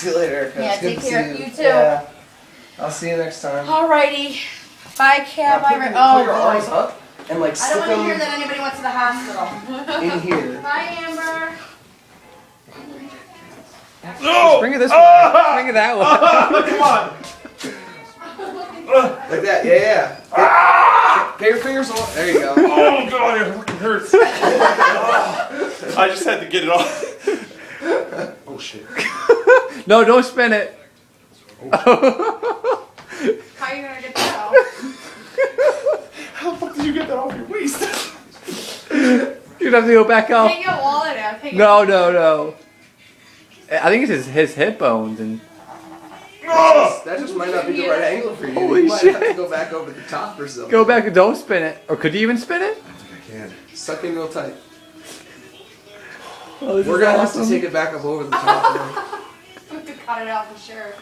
See you later. Yeah, take care. You too. Yeah. I'll see you next time. Alrighty. Bye, Cam. Put your arms up and like I stick don't want to hear them that anybody went to the hospital. in here. Bye, Amber. No! Bring it this way. Bring it that way. Come on! Like that. Yeah. Get your fingers on. There you go. Oh god, it fucking hurts. I just had to get it off. Oh shit. No, don't spin it. How are you gonna get that out? How the fuck did you get that off your waist? You'd have to go back up. Take your wallet out. No. I think it's his hip bones and. That just might not be the right angle for you. Holy you might shit. have to go back over the top or something. Go back and don't spin it. Or could you even spin it? I can. Suck in real tight. Oh, this We're is gonna awesome. have to take it back up over the top. We have to cut it out for sure.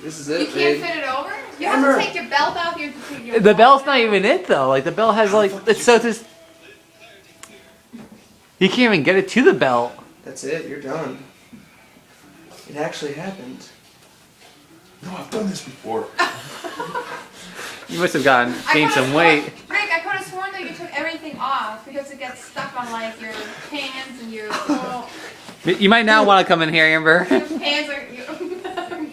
This is You it, can't babe. fit it over? You have to take your belt off. You have to take your The belt's not even it though. Like the belt has like it's so this. You can't even get it to the belt. That's it. You're done. It actually happened. No, I've done this before. You must have gained some weight. Rick, I could have sworn that you took everything off because it gets stuck on like your pants and your You might now want to come in here, Amber. your pants are your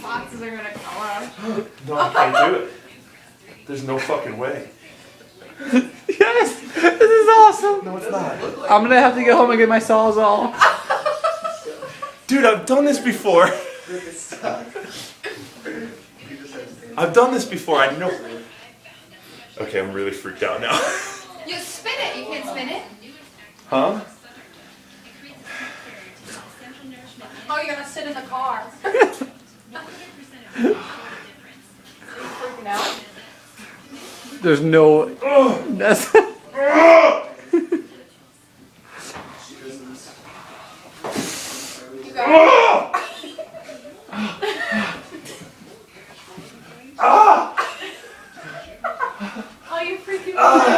boxes are gonna come off. No, I can't do it. There's no fucking way. Yes, this is awesome. No, it's not. I'm gonna have to get home and get my Sawzall. Dude, I've done this before. I've done this before. I know. Okay, I'm really freaked out now. You spin it. You can't spin it. Huh? Oh, you're gonna sit in the car. Are you freaking out? There's no. That's. You got it. Oh, you're freaking out.